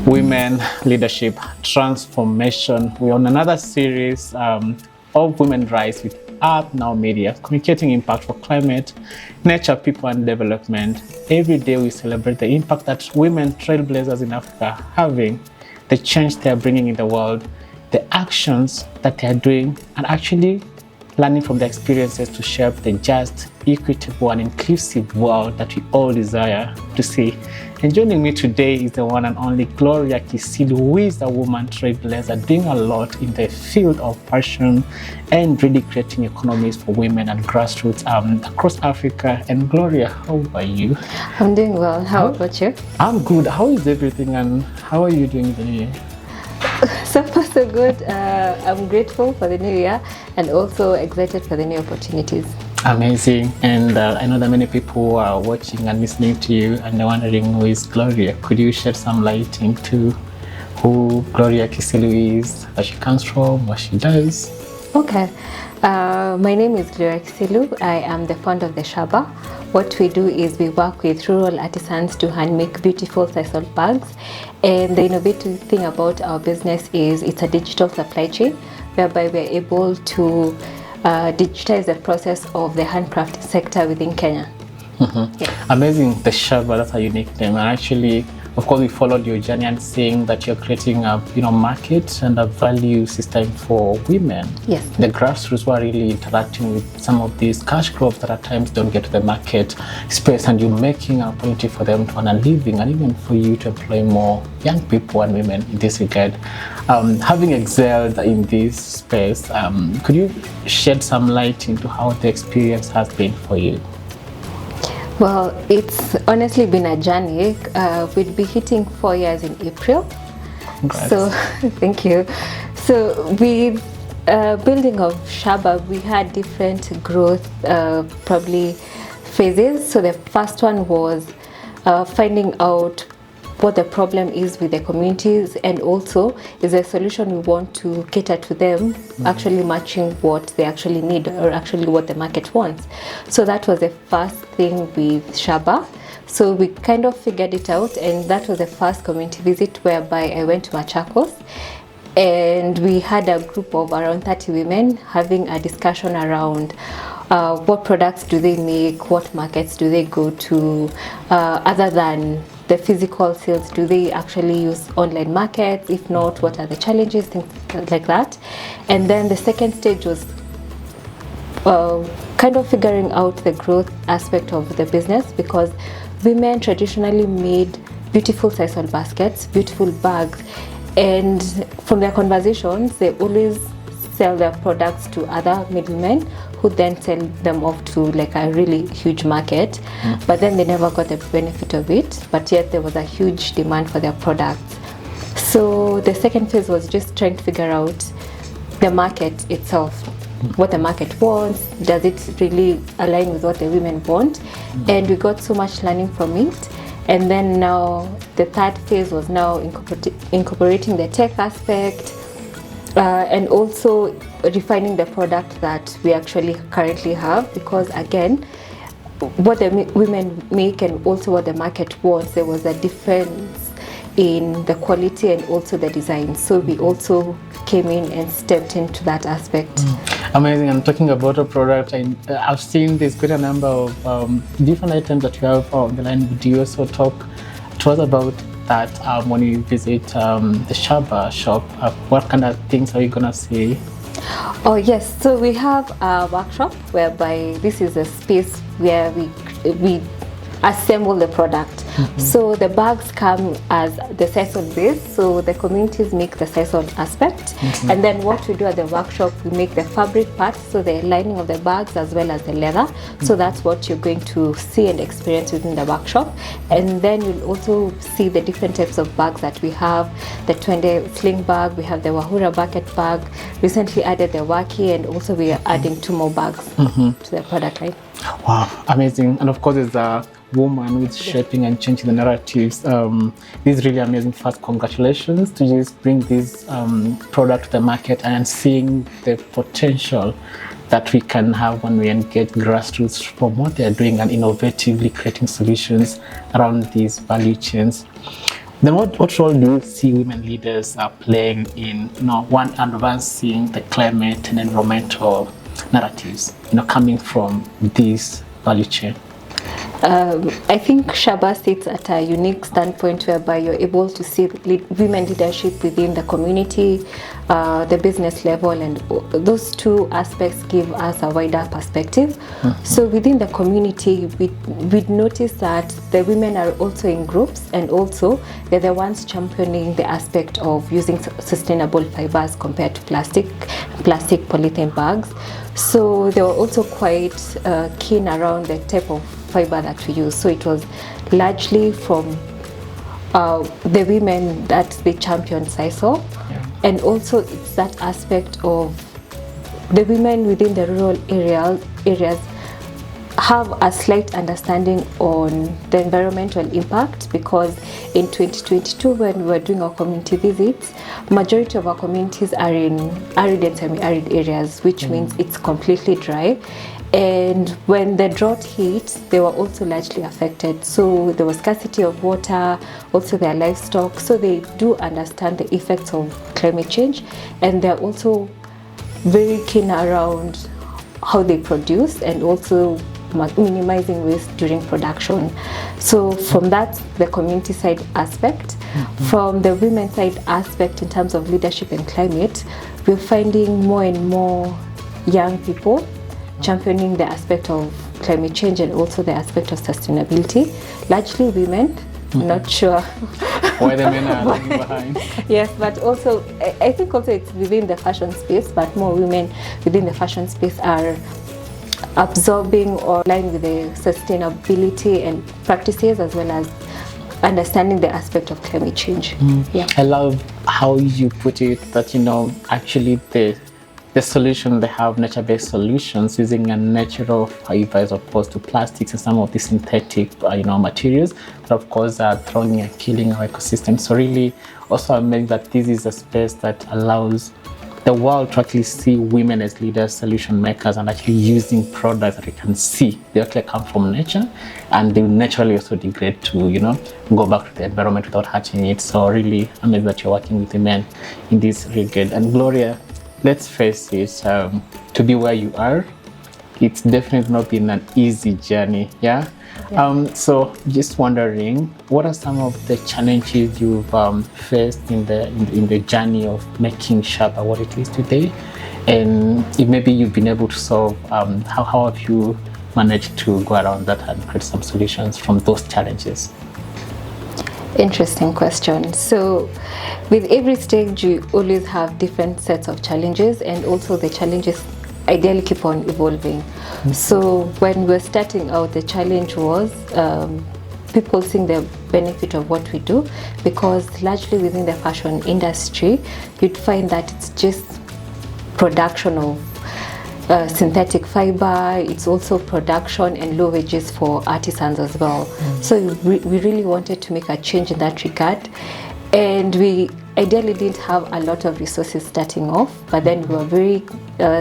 Women Leadership Transformation. We're on another series of women rights with Up Now Media, communicating impact for climate, nature, people, and development. Every day we celebrate the impact that women trailblazers in Africa are having, the change they are bringing in the world, the actions that they are doing, and actually learning from the experiences to shape the just, equitable, and inclusive world that we all desire to see. And joining me today is the one and only Gloria Kisilu, who is a woman trailblazer doing a lot in the field of fashion and really creating economies for women and grassroots across Africa. And Gloria, how are you? I'm doing well. How about you? I'm good. How is everything and how are you doing the new year? So far so good. I'm grateful for the new year and also excited for the new opportunities. Amazing. And I know that many people are watching and listening to you and they're wondering who is Gloria. Could you shed some light into who Gloria Kisilu is, where she comes from, what she does? Okay. My name is Gloria Kisilu. I am the founder of the Shaba. What we do is we work with rural artisans to hand make beautiful sisal bags. And the innovative thing about our business is it's a digital supply chain, whereby we're able to digitize the process of the handcraft sector within Kenya. Mm-hmm. Yeah. Amazing. The Shaba, that's a unique name. And actually, of course, we followed your journey and seeing that you're creating a market and a value system for women. Yes. The grassroots were really interacting with some of these cash crops that at times don't get to the market space, and you're making an opportunity for them to earn a living and even for you to employ more young people and women in this regard. Having excelled in this space, could you shed some light into how the experience has been for you? Well, it's honestly been a journey. We'd be hitting 4 years in April. Congrats. So, thank you. So, with building of Shaba, we had different growth probably phases. So, the first one was finding out what the problem is with the communities, and also is a solution we want to cater to them, actually matching what they actually need or actually what the market wants. So that was the first thing with Shaba. So we kind of figured it out, and that was the first community visit whereby I went to Machakos, and we had a group of around 30 women having a discussion around what products do they make, what markets do they go to, other than the physical sales, do they actually use online markets? If not, what are the challenges, things like that. And then the second stage was kind of figuring out the growth aspect of the business, because women traditionally made beautiful sisal baskets, beautiful bags, and from their conversations, they always sell their products to other middlemen who then sell them off to like a really huge market, but then they never got the benefit of it, but yet there was a huge demand for their products. So the second phase was just trying to figure out the market itself, what the market wants, does it really align with what the women want, and we got so much learning from it. And then now the third phase was now incorporating the tech aspect, and also refining the product that we actually currently have, because again, what the women make and also what the market wants, there was a difference in the quality and also the design. So we also came in and stepped into that aspect. Amazing. And talking about a product, I've seen this great number of different items that you have on the line. Would you also talk to us about that when you visit the Shaba shop? What kind of things are you gonna see? Oh yes, so we have a workshop whereby this is a space where we assemble the product. So the bags come as the sisal base, so the communities make the sisal aspect, and then what we do at the workshop, we make the fabric parts, so the lining of the bags as well as the leather. So that's what you're going to see and experience within the workshop. And then you'll also see the different types of bags that we have, the 20 sling bag, we have the Wahura bucket bag, recently added the Waki, and also we are adding 2 more bags to the product line. Wow, amazing. And of course, there's a woman with shaping and changing the narratives. This is really amazing. First, congratulations to just bring this product to the market and seeing the potential that we can have when we engage grassroots from what they're doing and innovatively creating solutions around these value chains. Then what role do you see women leaders are playing in, one, advancing the climate and environmental narratives, coming from this value chain? I think Shaba sits at a unique standpoint whereby you're able to see women leadership within the community, the business level, and those two aspects give us a wider perspective. So within the community, we'd notice that the women are also in groups, and also they're the ones championing the aspect of using sustainable fibers compared to plastic polythene bags. So they were also quite keen around the type of fiber that we use. So it was largely from the women that they championed sisal, and also it's that aspect of the women within the rural areas have a slight understanding on the environmental impact, because in 2022 when we were doing our community visits, majority of our communities are in arid and semi-arid areas, which means it's completely dry. And when the drought hit, they were also largely affected. So there was scarcity of water, also their livestock. So they do understand the effects of climate change, and they're also very keen around how they produce and also minimizing waste during production. So from that, the community side aspect. From the women side aspect, in terms of leadership and climate, we're finding more and more young people championing the aspect of climate change and also the aspect of sustainability. Largely women, not sure why the men are lagging behind. Yes, but also I think also it's within the fashion space, but more women within the fashion space are absorbing or aligning with the sustainability and practices, as well as understanding the aspect of climate change. Yeah. I love how you put it, that actually the solution, they have nature-based solutions using a natural fiber as opposed to plastics and some of the synthetic materials that of course are throwing and killing our ecosystem. So really also amazing that this is a space that allows the world to actually see women as leaders, solution makers, and actually using products that we can see they actually come from nature, and they naturally also degrade to go back to the environment without hurting it. So really amazing that you're working with the men in this regard. And Gloria, let's face it, to be where you are, it's definitely not been an easy journey. So just wondering, what are some of the challenges you've faced in the journey of making Shaba what it is today, and if maybe you've been able to solve, how have you managed to go around that and create some solutions from those challenges? Interesting question. So with every stage, you always have different sets of challenges, and also the challenges ideally keep on evolving. So when we're starting out, the challenge was people seeing the benefit of what we do, because largely within the fashion industry, you'd find that it's just production of synthetic fiber. It's also production and low wages for artisans as well. So we really wanted to make a change in that regard, and we ideally didn't have a lot of resources starting off, but then we were very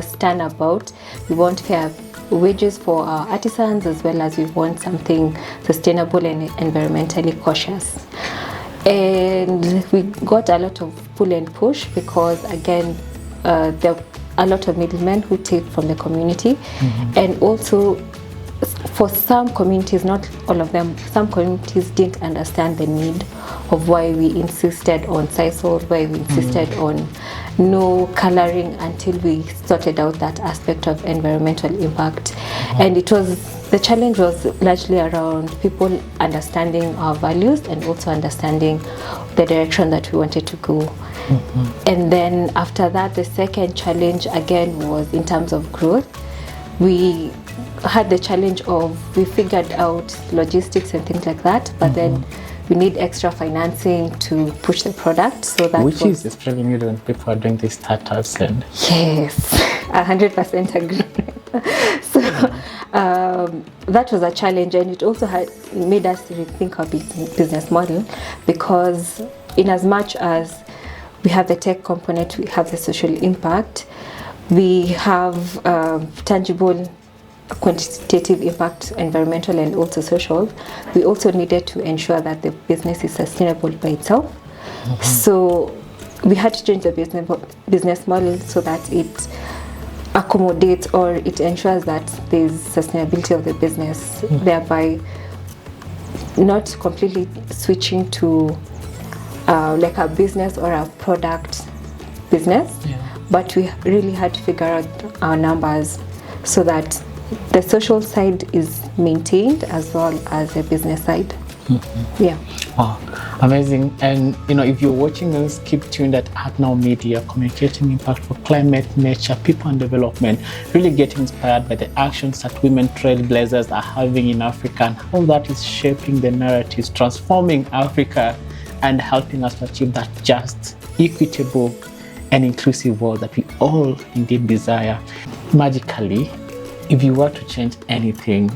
stern about we want fair wages for our artisans, as well as we want something sustainable and environmentally cautious. And we got a lot of pull and push, because again there are a lot of middlemen who take from the community, and also for some communities, not all of them, some communities didn't understand the need of why we insisted on sisal, why we insisted on no coloring, until we sorted out that aspect of environmental impact. And the challenge was largely around people understanding our values and also understanding the direction that we wanted to go. And then after that, the second challenge again was in terms of growth. We had the challenge of, we figured out logistics and things like that, but then we need extra financing to push the product. So that which is especially new when people are doing these startups. And yes, 100% agree. So that was a challenge, and it also made us rethink our business model, because in as much as we have the tech component, we have the social impact, we have tangible quantitative impact, environmental and also social, we also needed to ensure that the business is sustainable by itself. So we had to change the business model so that it accommodates or it ensures that there's sustainability of the business, thereby not completely switching to like a business or a product business, but we really had to figure out our numbers so that the social side is maintained as well as the business side. Yeah. Wow, amazing. And if you're watching us, keep tuned at Art Now Media, communicating impact for climate, nature, people and development, really getting inspired by the actions that women trailblazers are having in Africa and how that is shaping the narratives, transforming Africa and helping us to achieve that just, equitable and inclusive world that we all indeed desire. Magically, if you were to change anything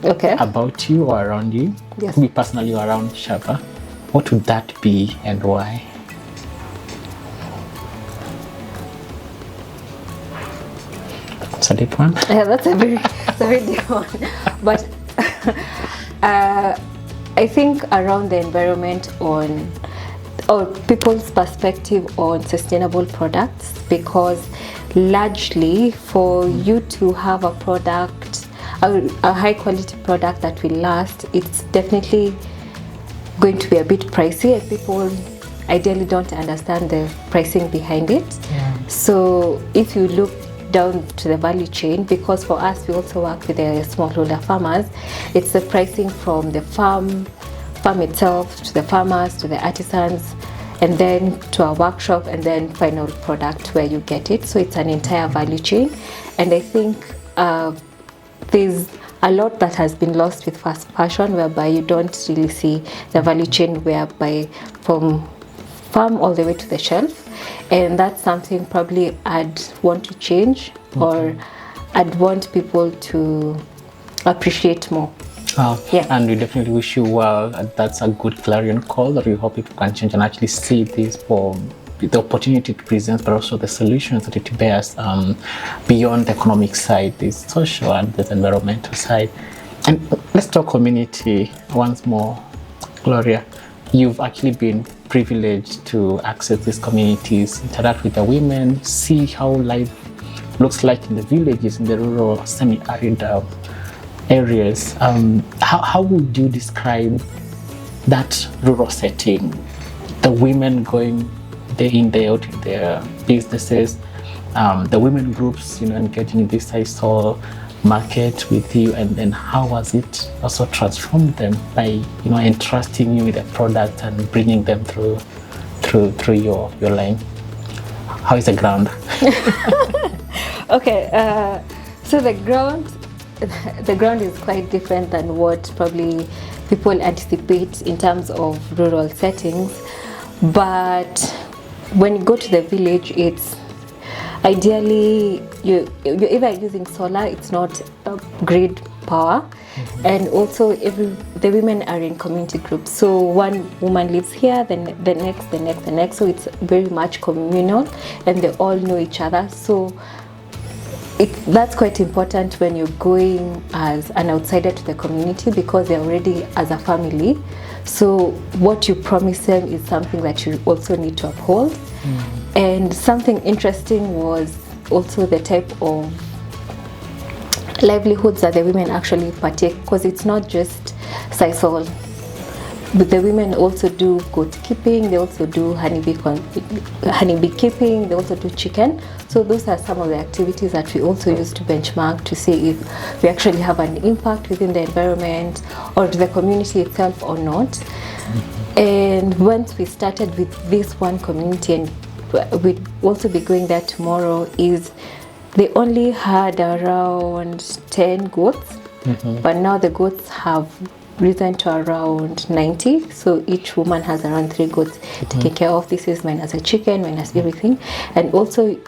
about you or around you, me personally or around Shaba, what would that be and why? It's a deep one. Yeah, that's a very deep one. But I think around the environment or people's perspective on sustainable products, because largely for you to have a product, a high quality product that will last, it's definitely going to be a bit pricey, and people ideally don't understand the pricing behind it. So if you look down to the value chain, because for us we also work with the smallholder farmers, it's the pricing from the farm itself to the farmers to the artisans and then to our workshop and then final product where you get it. So it's an entire value chain, and I think there's a lot that has been lost with fast fashion, whereby you don't really see the value chain, whereby from farm all the way to the shelf. And that's something probably I'd want to change, or I'd want people to appreciate more. And we definitely wish you well. That's a good clarion call that we hope people can change and actually see this for the opportunity it presents, but also the solutions that it bears beyond the economic side, the social and the environmental side. And let's talk community once more. Gloria, you've actually been privileged to access these communities, interact with the women, see how life looks like in the villages, in the rural, semi-arid areas. How would you describe that rural setting? The women going day in, day out in their businesses, the women groups, engaging in this sisal market with you, and then how has it also transformed them by, entrusting you with a product and bringing them through your line? How is the ground? Okay, so the ground is quite different than what probably people anticipate in terms of rural settings. But when you go to the village, it's ideally you're either using solar, it's not grid power, and also the women are in community groups. So one woman lives here, then the next. So it's very much communal, and they all know each other. So that's quite important when you're going as an outsider to the community, because they're already as a family. So what you promise them is something that you also need to uphold. And something interesting was also the type of livelihoods that the women actually partake, because it's not just sisal, but the women also do goat keeping, they also do honeybee keeping, they also do chicken. So those are some of the activities that we also use to benchmark to see if we actually have an impact within the environment or to the community itself or not. And once we started with this one community, and we'd also be going there tomorrow, is they only had around 10 goats, but now the goats have risen to around 90. So each woman has around 3 goats taken care of. This is minus a chicken, minus everything. And also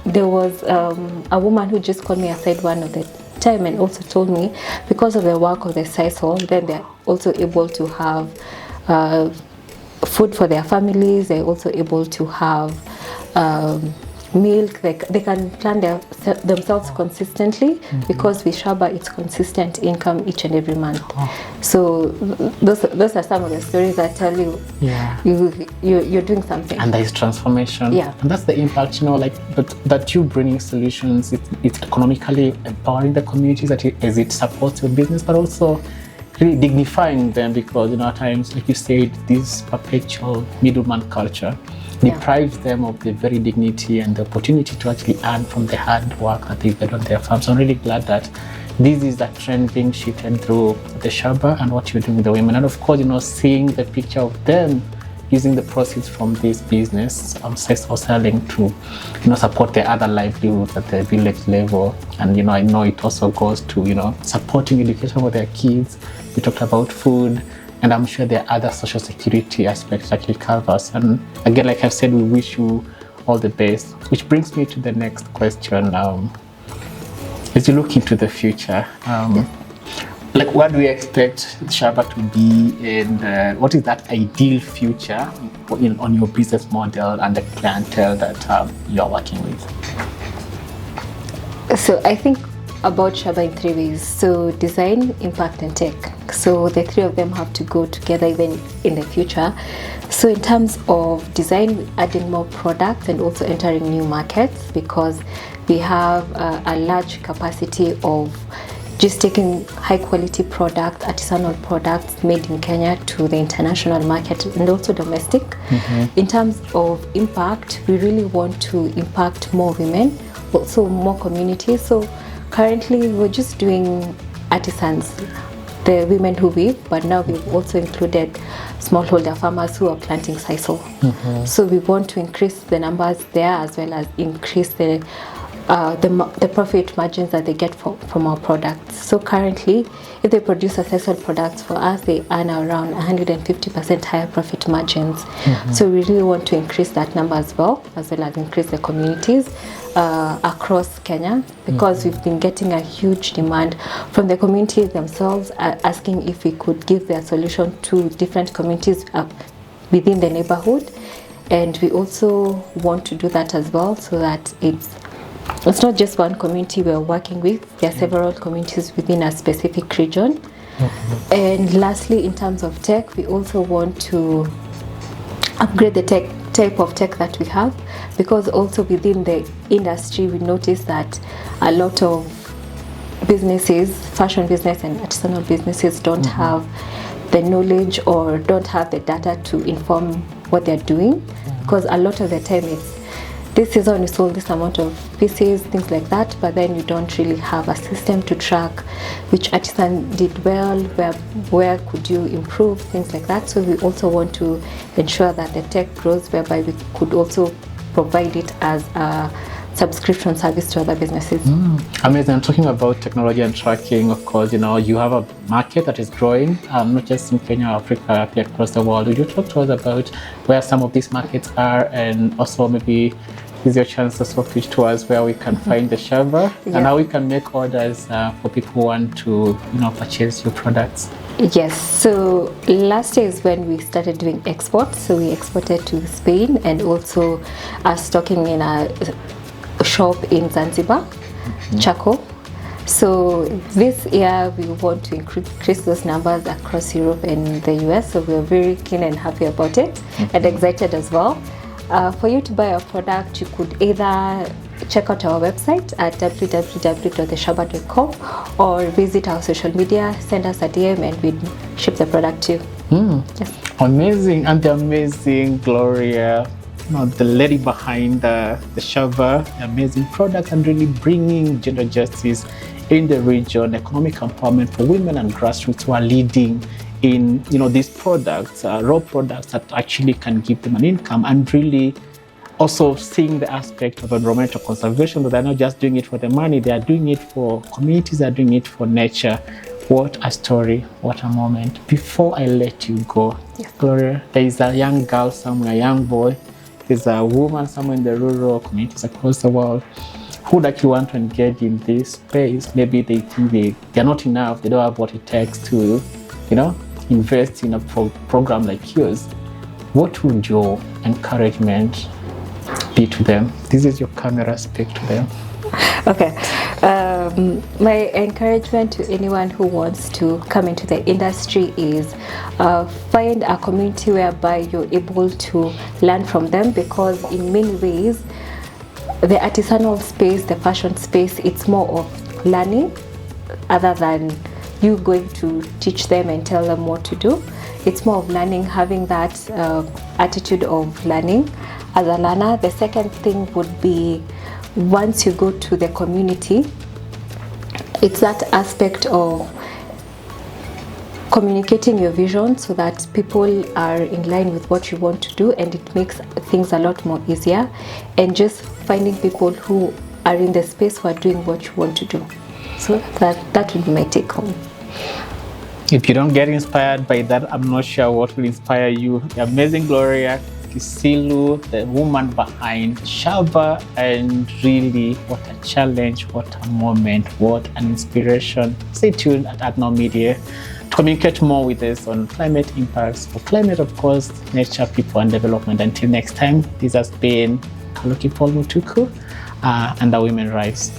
there was a woman who just called me aside one of the time and also told me, because of the work of the sisal, then they're also able to have food for their families. They're also able to have milk, they can plan themselves consistently, because with Shaba it's consistent income each and every month. So those are some of the stories that tell you you're doing something, and there is transformation. And that's the impact, like that you bringing solutions. It's economically empowering the communities as it supports your business, but also really dignifying them, because at times, like you said, this perpetual middleman culture deprives them of the very dignity and the opportunity to actually earn from the hard work that they've done on their farm. So I'm really glad that this is that trend being shifted through the Shaba and what you're doing with the women. And of course, seeing the picture of them using the proceeds from this business, or selling to, support their other livelihoods at the village level. And, I know it also goes to, supporting education for their kids. We talked about food, and I'm sure there are other social security aspects that it covers. And again, like I've said, we wish you all the best. Which brings me to the next question. As you look into the future, like what do we expect Shaba to be, and what is that ideal future on your business model and the clientele that you're working with? So I think about Shaba in 3 ways. So design, impact, and tech. So the 3 of them have to go together even in the future. So in terms of design, adding more products and also entering new markets, because we have a large capacity of just taking high quality products, artisanal products made in Kenya to the international market and also domestic. In terms of impact, we really want to impact more women, also more communities. So currently we're just doing artisans, the women who weave, but now we've also included smallholder farmers who are planting sisal. So we want to increase the numbers there, as well as increase the profit margins that they get from our products. So currently, if they produce a sisal products for us, they earn around 150% higher profit margins. So we really want to increase that number as well as increase the communities across Kenya, because we've been getting a huge demand from the communities themselves, asking if we could give their solution to different communities within the neighborhood. And we also want to do that as well, so that it's not just one community we're working with. There are several communities within a specific region. And lastly, in terms of tech, we also want to upgrade the type of tech that we have, because also within the industry we notice that a lot of businesses, fashion business and artisanal businesses, don't have the knowledge or don't have the data to inform what they're doing, because a lot of the time it's this season you sold this amount of pieces, things like that, but then you don't really have a system to track which artisan did well, where could you improve, things like that. So we also want to ensure that the tech grows, whereby we could also provide it as a subscription service to other businesses. Amazing. I'm talking about technology and tracking. Of course, you have a market that is growing, not just in Kenya, Africa, but across the world. Would you talk to us about where some of these markets are, and also maybe is your chance to also pitch to us where we can find the Shaba and how we can make orders for people who want to purchase your products? Yes, so last year is when we started doing exports. So we exported to Spain, and also are stocking in a shop in Zanzibar, Chaco. So this year we want to increase those numbers across Europe and the US. So we're very keen and happy about it, and excited as well. For you to buy a product, you could either check out our website at www.theshaba.com or visit our social media, send us a DM, and we'll ship the product to you. Yes. Amazing. And the amazing Gloria, the lady behind the Shaba, amazing product, and really bringing gender justice in the region, economic empowerment for women and grassroots who are leading in these products, raw products that actually can give them an income, and really also seeing the aspect of environmental conservation, that they're not just doing it for the money, they are doing it for communities, they're doing it for nature. What a story, what a moment. Before I let you go, Gloria, there is a young girl somewhere, a young boy, there's a woman somewhere in the rural communities across the world who would actually want to engage in this space. Maybe they think they're not enough, they don't have what it takes to invest in a program like yours. What would your encouragement be to them? This is your camera, speak to them. Okay. My encouragement to anyone who wants to come into the industry is find a community whereby you're able to learn from them, because in many ways the artisanal space, the fashion space, it's more of learning other than you going to teach them and tell them what to do. It's more of learning, having that attitude of learning as a learner. The second thing would be, once you go to the community, it's that aspect of communicating your vision so that people are in line with what you want to do, and it makes things a lot more easier, and just finding people who are in the space who are doing what you want to do. So that would be my take home. If you don't get inspired by that, I'm not sure what will inspire you. The amazing Gloria Kisilu, the woman behind Shaba, and really what a challenge, what a moment, what an inspiration. Stay tuned at Artisanal Media to communicate more with us on climate impacts for climate, of course, nature, people, and development. Until next time, this has been Kaloki Paul Mutuku and the Women Rise.